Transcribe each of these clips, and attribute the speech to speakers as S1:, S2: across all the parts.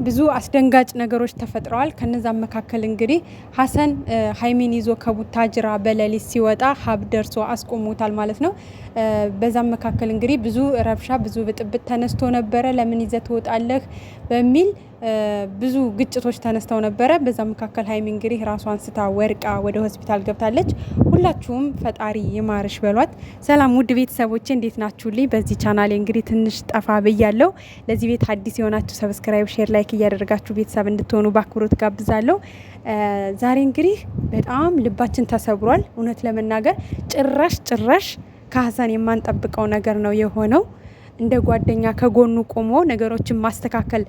S1: ብዙ አስደንጋጭ ነገሮች ተፈጥረዋል። ከነዛም መካከል እንግዲህ ሀሰን ሀይሚን ይዞ ከቡታጅራ በሌሊት ሲወጣ ሀብ ደርሶ አስቆሞታል ማለት ነው። በዛም መካከል እንግዲህ ብዙ ረብሻ፣ ብዙ ብጥብጥ ተነስቶ ነበረ። ለምን ይዘህ ትወጣለህ በሚል ብዙ ግጭቶች ተነስተው ነበረ። በዛ መካከል ሀይሚ እንግዲህ ራሷን ስታ ወርቃ ወደ ሆስፒታል ገብታለች። ሁላችሁም ፈጣሪ ይማርሽ በሏት። ሰላም ውድ ቤተሰቦቼ እንዴት ናችሁልኝ? በዚህ ቻናሌ እንግዲህ ትንሽ ጠፋ ብያለሁ። ለዚህ ቤት አዲስ የሆናችሁ ሰብስክራይብ፣ ሼር፣ ላይክ እያደረጋችሁ ቤተሰብ እንድትሆኑ በአክብሮት ጋብዛለሁ። ዛሬ እንግዲህ በጣም ልባችን ተሰብሯል። እውነት ለመናገር ጭራሽ ከሀሰን የማንጠብቀው ነገር ነው የሆነው። እንደ ጓደኛ ከጎኑ ቆሞ ነገሮችን ማስተካከል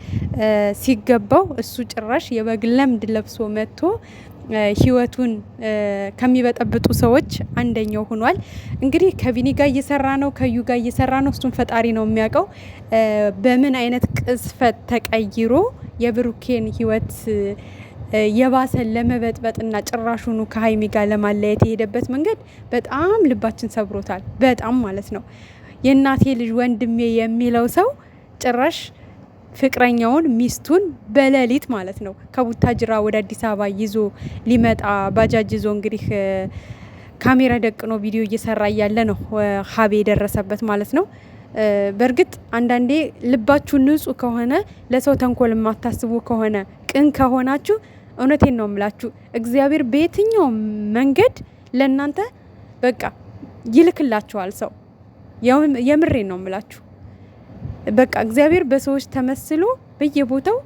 S1: ሲገባው እሱ ጭራሽ የበግ ለምድ ለብሶ መጥቶ ህይወቱን ከሚበጠብጡ ሰዎች አንደኛው ሆኗል። እንግዲህ ከቢኒ ጋር እየሰራ ነው፣ ከዩ ጋር እየሰራ ነው። እሱን ፈጣሪ ነው የሚያውቀው በምን አይነት ቅስፈት ተቀይሮ የብሩኬን ህይወት የባሰን ለመበጥበጥና ጭራሹኑ ከሀይሚ ጋር ለማለየት የሄደበት መንገድ በጣም ልባችን ሰብሮታል። በጣም ማለት ነው። የእናቴ ልጅ ወንድሜ የሚለው ሰው ጭራሽ ፍቅረኛውን ሚስቱን በሌሊት ማለት ነው ከቡታጅራ ወደ አዲስ አበባ ይዞ ሊመጣ ባጃጅ ይዞ እንግዲህ ካሜራ ደቅኖ ቪዲዮ እየሰራ እያለ ነው ሀቤ የደረሰበት ማለት ነው። በእርግጥ አንዳንዴ ልባችሁ ንጹህ ከሆነ ለሰው ተንኮል የማታስቡ ከሆነ ቅን ከሆናችሁ እውነቴን ነው የምላችሁ እግዚአብሔር በየትኛው መንገድ ለእናንተ በቃ ይልክላችኋል ሰው። የምሬን ነው የምላችሁ። በቃ እግዚአብሔር በሰዎች ተመስሎ በየቦታው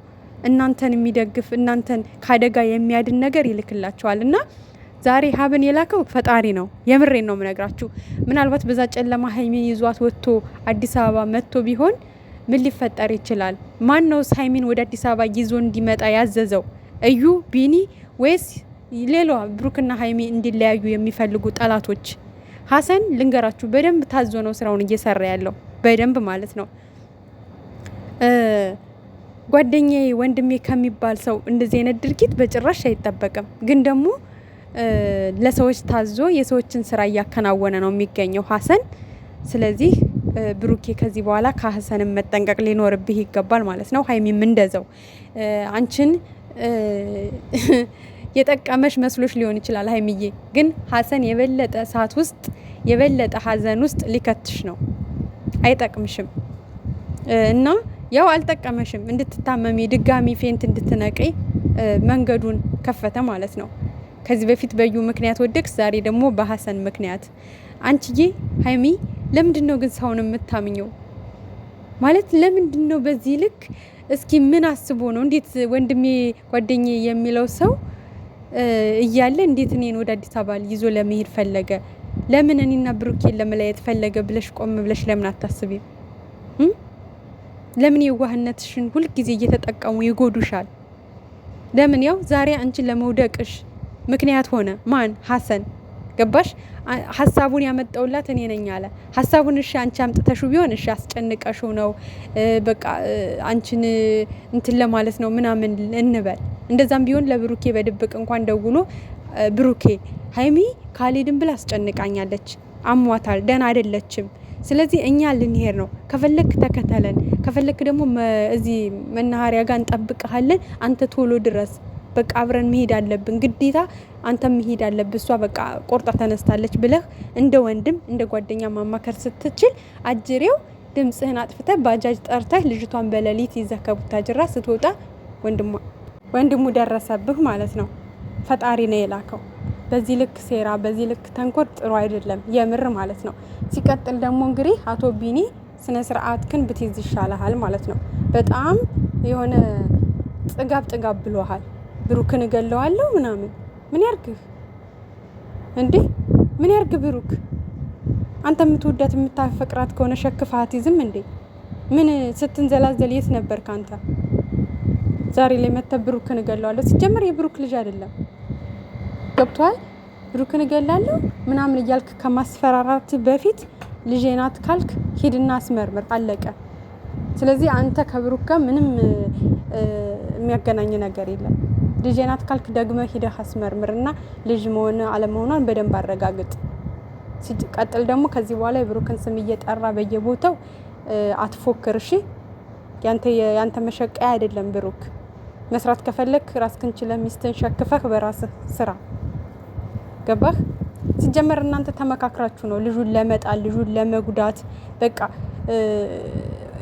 S1: እናንተን የሚደግፍ እናንተን ካደጋ የሚያድን ነገር ይልክላችኋል። እና ዛሬ ሀብን የላከው ፈጣሪ ነው። የምሬን ነው የምነግራችሁ። ምናልባት በዛ ጨለማ ሀይሚን ይዟት ወጥቶ አዲስ አበባ መጥቶ ቢሆን ምን ሊፈጠር ይችላል? ማን ነው ሀይሚን ወደ አዲስ አበባ ይዞ እንዲመጣ ያዘዘው? እዩ፣ ቢኒ ወይስ ሌላ ብሩክና ሀይሚ እንዲለያዩ የሚፈልጉ ጠላቶች? ሀሰን ልንገራችሁ በደንብ ታዞ ነው ስራውን እየሰራ ያለው በደንብ ማለት ነው። ጓደኛዬ ወንድሜ ከሚባል ሰው እንደዚህ አይነት ድርጊት በጭራሽ አይጠበቅም። ግን ደግሞ ለሰዎች ታዞ የሰዎችን ስራ እያከናወነ ነው የሚገኘው ሀሰን። ስለዚህ ብሩኬ ከዚህ በኋላ ከሀሰንም መጠንቀቅ ሊኖርብህ ይገባል ማለት ነው። ሀይሚም እንደዛው አንቺን የጠቀመሽ መስሎሽ ሊሆን ይችላል ሀይሚዬ፣ ግን ሀሰን የበለጠ እሳት ውስጥ የበለጠ ሀዘን ውስጥ ሊከትሽ ነው። አይጠቅምሽም እና ያው አልጠቀመሽም። እንድትታመሚ ድጋሚ ፌንት እንድትነቀይ መንገዱን ከፈተ ማለት ነው። ከዚህ በፊት በዩ ምክንያት ወደቅሽ፣ ዛሬ ደግሞ በሀሰን ምክንያት። አንቺዬ ሀይሚ ለምንድን ነው ግን ሰውን የምታምኘው? ማለት ለምንድን ነው በዚህ ልክ? እስኪ ምን አስቦ ነው? እንዴት ወንድሜ ጓደኛዬ የሚለው ሰው እያለ እንዴት እኔን ወደ አዲስ አበባ ይዞ ለመሄድ ፈለገ? ለምን እኔና ብሩኬን ለመለያየት ፈለገ ብለሽ ቆም ብለሽ ለምን አታስቢም? ለምን የዋህነትሽን ሁልጊዜ እየተጠቀሙ ይጎዱሻል? ለምን ያው ዛሬ አንቺን ለመውደቅሽ ምክንያት ሆነ ማን? ሀሰን። ገባሽ? ሀሳቡን ያመጣውላት እኔ ነኝ አለ። ሀሳቡን እሺ አንቺ አምጥተሹ ቢሆን እሺ አስጨንቀሹ ነው በቃ አንቺን እንትን ለማለት ነው ምናምን እንበል። እንደዛም ቢሆን ለብሩኬ በድብቅ እንኳን ደውሎ ብሩኬ ሀይሚ ካልሄድን ብላ አስጨንቃኛለች፣ አሟታል፣ ደህና አይደለችም፣ ስለዚህ እኛ ልንሄድ ነው፣ ከፈለክ ተከተለን፣ ከፈለክ ደግሞ እዚህ መናኸሪያ ጋር እንጠብቅሃለን፣ አንተ ቶሎ ድረስ፣ በቃ አብረን መሄድ አለብን፣ ግዴታ አንተ መሄድ አለብህ፣ እሷ በቃ ቆርጣ ተነስታለች ብለህ እንደ ወንድም እንደ ጓደኛ ማማከር ስትችል አጅሬው ድምጽህን አጥፍተህ ባጃጅ ጠርተህ ልጅቷን በሌሊት ይዘህ ከቡታጅራ ስትወጣ ወንድሙ ደረሰብህ ማለት ነው። ፈጣሪ ነው የላከው። በዚህ ልክ ሴራ፣ በዚህ ልክ ተንኮል ጥሩ አይደለም የምር ማለት ነው። ሲቀጥል ደግሞ እንግዲህ አቶ ቢኒ ስነ ስርዓትክን ብትይዝ ይሻልሃል ማለት ነው። በጣም የሆነ ጥጋብ ብሎሃል። ብሩክን እገለዋለሁ ምናምን ምን ያርግህ እንዴ? ምን ያርግ ብሩክ? አንተ የምትወዳት የምታፈቅራት ከሆነ ሸክፋት ይዝም እንዴ? ምን ስትንዘላዘል የት ነበር ካንተ? ዛሬ ላይ መተ ብሩክን እገለዋለሁ። ሲጀመር የብሩክ ልጅ አይደለም። ገብቷል? ብሩክን እገላለሁ ምናምን እያልክ ከማስፈራራት በፊት ልጄ ናት ካልክ ሂድና አስመርምር፣ አለቀ። ስለዚህ አንተ ከብሩክ ጋር ምንም የሚያገናኝ ነገር የለም። ልጄ ናት ካልክ ደግመህ ሂደህ አስመርምርና ልጅ መሆን አለመሆኗን በደንብ አረጋግጥ። ሲቀጥል ደግሞ ከዚህ በኋላ የብሩክን ስም እየጠራ በየቦታው አትፎክር እሺ። ያንተ መሸቀያ አይደለም ብሩክ። መስራት ከፈለክ ራስክን ችለህ ሚስትን ሸክፈህ በራስህ ስራ። ገባህ? ሲጀመር እናንተ ተመካክራችሁ ነው ልጁን ለመጣል ልጁን ለመጉዳት። በቃ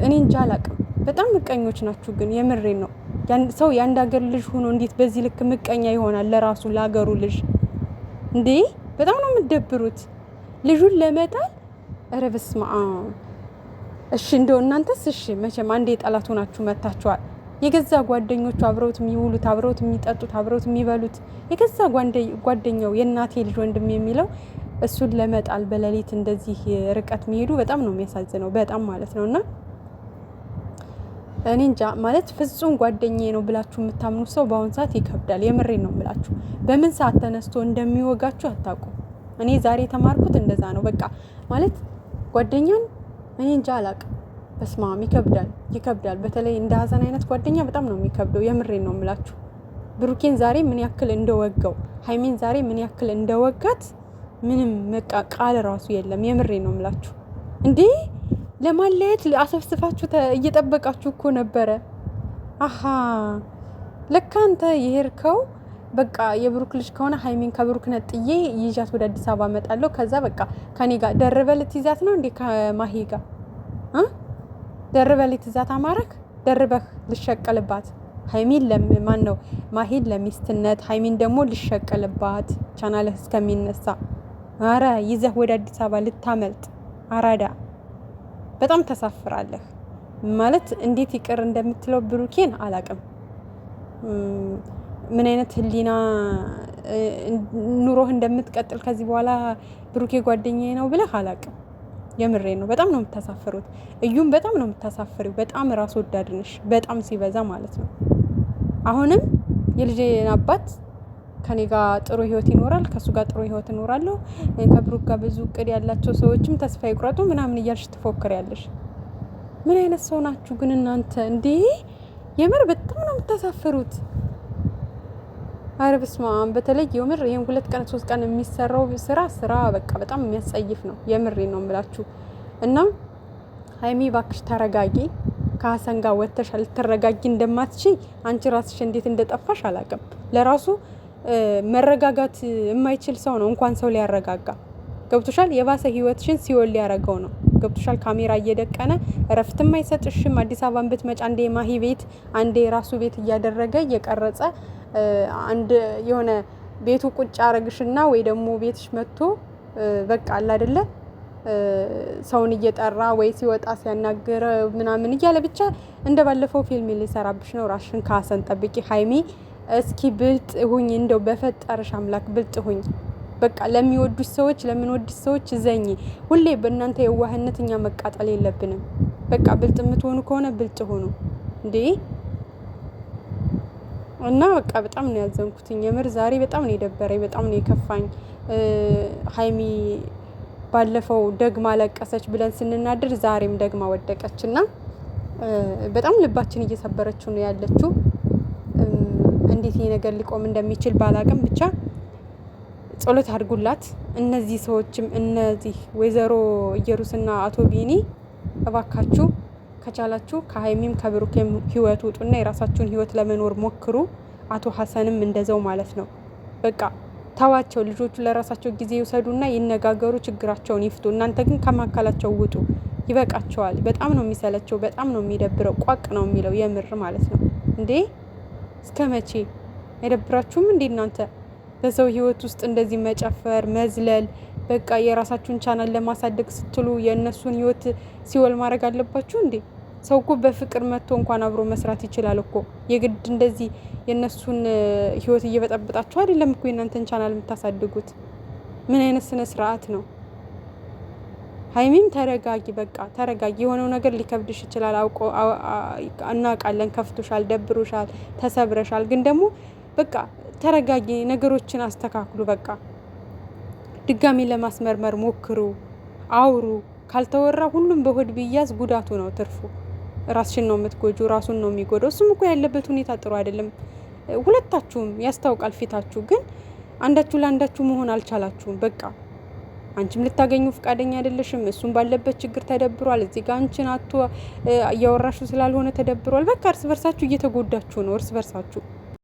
S1: እኔ እንጃ አላቅም። በጣም ምቀኞች ናችሁ ግን የምሬን ነው። ሰው የአንድ ሀገር ልጅ ሆኖ እንዴት በዚህ ልክ ምቀኛ ይሆናል? ለራሱ ለሀገሩ ልጅ እንዴ! በጣም ነው የምትደብሩት። ልጁን ለመጣል ኧረ በስመ አብ። እሺ እንደው እናንተስ እሺ መቼም አንዴ ጠላት ሆናችሁ መታችኋል። የገዛ ጓደኞቹ አብረውት የሚውሉት አብረውት የሚጠጡት አብረውት የሚበሉት የገዛ ጓደኛው የእናቴ ልጅ ወንድም የሚለው እሱን ለመጣል በሌሊት እንደዚህ ርቀት መሄዱ በጣም ነው የሚያሳዝነው። በጣም ማለት ነውና እኔ እንጃ ማለት ፍጹም ጓደኛዬ ነው ብላችሁ የምታምኑ ሰው በአሁን ሰዓት ይከብዳል። የምሬን ነው የምላችሁ። በምን ሰዓት ተነስቶ እንደሚወጋችሁ አታውቁም። እኔ ዛሬ የተማርኩት እንደዛ ነው። በቃ ማለት ጓደኛን እኔ እንጃ አላውቅም። በስማም ይከብዳል። በተለይ እንደ ሀሰን አይነት ጓደኛ በጣም ነው የሚከብደው። የምሬን ነው የምላችሁ። ብሩኬን ዛሬ ምን ያክል እንደወጋው ሀይሚን ዛሬ ምን ያክል እንደወጋት ምንም ቃል ራሱ የለም። የምሬን ነው የምላችሁ። እንዴ ለማለየት አሰብስፋችሁ እየጠበቃችሁ እኮ ነበረ። አሀ ለካ አንተ የሄድከው በቃ የብሩክ ልጅ ከሆነ ሀይሚን ከብሩክ ነጥዬ ይዣት ወደ አዲስ አበባ እመጣለሁ። ከዛ በቃ ከኔ ጋር ደርበህ ልትይዛት ነው እንዴ? ከማሂ ጋር ደርበህ ልትይዛት አማረክ? ደርበህ ልሸቀልባት ሀይሚን ማን ነው ማሂን ለሚስትነት ሀይሚን ደግሞ ልሸቀልባት ቻናልህ እስከሚነሳ። አረ ይዘህ ወደ አዲስ አበባ ልታመልጥ አራዳ። በጣም ተሳፍራለህ ማለት እንዴት ይቅር እንደምትለው ብሩኬን አላቅም። ምን አይነት ህሊና ኑሮህ እንደምትቀጥል ከዚህ በኋላ ብሩኬ ጓደኛዬ ነው ብለህ አላቅም። የምሬ ነው። በጣም ነው የምታሳፍሩት። እዩም በጣም ነው የምታሳፍሪው። በጣም ራስ ወዳድ ነሽ፣ በጣም ሲበዛ ማለት ነው። አሁንም የልጄን አባት ከኔ ጋር ጥሩ ህይወት ይኖራል፣ ከሱ ጋር ጥሩ ህይወት እኖራለሁ፣ ከብሩክ ጋር ብዙ እቅድ ያላቸው ሰዎችም ተስፋ ይቁረጡ ምናምን እያልሽ ትፎክሪያለሽ። ምን አይነት ሰው ናችሁ ግን እናንተ? እንዴ የምር በጣም ነው የምታሳፍሩት። አረ በስመ አብ። በተለይ የምር ይሄን 2 ቀን 3 ቀን የሚሰራው ስራ በቃ በጣም የሚያስጸይፍ ነው። የምሬ ነው የምላችሁ። እና ሀይሚ ባክሽ ተረጋጊ። ከሀሰን ጋር ወተሽ ልትረጋጊ እንደማትችይ አንቺ ራስሽ እንዴት እንደጠፋሽ አላውቅም። ለራሱ መረጋጋት የማይችል ሰው ነው እንኳን ሰው ሊያረጋጋ። ገብቶሻል? የባሰ ህይወትሽን ሲወል ሊያረጋው ነው። ገብቶሻል? ካሜራ እየደቀነ እረፍትም አይሰጥሽም። አዲስ አበባን ብትመጪ አንዴ ማሂ ቤት አንዴ ራሱ ቤት እያደረገ እየቀረጸ አንድ የሆነ ቤቱ ቁጭ አረግሽና ወይ ደግሞ ቤትሽ መጥቶ በቃ አለ አይደለ ሰውን እየጠራ ወይ ሲወጣ ሲያናገረ ምናምን እያለ ብቻ እንደ ባለፈው ፊልም ሊሰራብሽ ነው። ራሽን ከሀሰን ጠብቂ ሀይሚ። እስኪ ብልጥ ሁኝ፣ እንደው በፈጠረሽ አምላክ ብልጥ ሁኝ። በቃ ለሚወዱሽ ሰዎች ለምንወድሽ ሰዎች ዘኝ። ሁሌ በእናንተ የዋህነት እኛ መቃጠል የለብንም። በቃ ብልጥ የምትሆኑ ከሆነ ብልጥ ሆኑ እንዴ። እና በቃ በጣም ነው ያዘንኩትኝ። የምር ዛሬ በጣም ነው የደበረኝ፣ በጣም ነው የከፋኝ። ሀይሚ ባለፈው ደግማ ለቀሰች ብለን ስንናድር ዛሬም ደግማ ወደቀችና በጣም ልባችን እየሰበረችው ነው ያለችው። እንዴት ይሄ ነገር ሊቆም እንደሚችል ባላቅም ብቻ ጸሎት አድርጉላት። እነዚህ ሰዎችም እነዚህ ወይዘሮ ኢየሩስና አቶ ቢኒ እባካችሁ ከቻላችሁ ከሀይሚም ከብሩኬም ህይወት ውጡና የራሳችሁን ህይወት ለመኖር ሞክሩ። አቶ ሀሰንም እንደዛው ማለት ነው። በቃ ተዋቸው። ልጆቹ ለራሳቸው ጊዜ ይውሰዱና ይነጋገሩ፣ ችግራቸውን ይፍቱ። እናንተ ግን ከማካላቸው ውጡ። ይበቃቸዋል። በጣም ነው የሚሰለቸው፣ በጣም ነው የሚደብረው። ቋቅ ነው የሚለው የምር ማለት ነው። እንዴ እስከ መቼ አይደብራችሁም እንዴ እናንተ? በሰው ህይወት ውስጥ እንደዚህ መጨፈር፣ መዝለል፣ በቃ የራሳችሁን ቻናል ለማሳደግ ስትሉ የእነሱን ህይወት ሲወል ማድረግ አለባችሁ እንዴ? ሰው እኮ በፍቅር መጥቶ እንኳን አብሮ መስራት ይችላል እኮ። የግድ እንደዚህ የእነሱን ህይወት እየበጠበጣችሁ አይደለም እኮ የእናንተን ቻናል የምታሳድጉት። ምን አይነት ስነ ስርዓት ነው? ሀይሚም ተረጋጊ፣ በቃ ተረጋጊ። የሆነው ነገር ሊከብድሽ ይችላል፣ አውቆ እናውቃለን። ከፍቶሻል፣ ደብሮሻል፣ ተሰብረሻል። ግን ደግሞ በቃ ተረጋጊ፣ ነገሮችን አስተካክሉ። በቃ ድጋሚ ለማስመርመር ሞክሩ፣ አውሩ። ካልተወራ ሁሉም በሆድ ቢያዝ ጉዳቱ ነው ትርፉ። ራስሽን ነው የምትጎጁ፣ ራሱን ነው የሚጎዳው። እሱም እኮ ያለበት ሁኔታ ጥሩ አይደለም። ሁለታችሁም ያስታውቃል ፊታችሁ። ግን አንዳችሁ ለአንዳችሁ መሆን አልቻላችሁም። በቃ አንቺም ልታገኙ ፍቃደኛ አይደለሽም። እሱም ባለበት ችግር ተደብሯል። እዚህ ጋር አንቺን አቶ እያወራሹ ስላልሆነ ተደብሯል። በቃ እርስ በርሳችሁ እየተጎዳችሁ ነው እርስ በርሳችሁ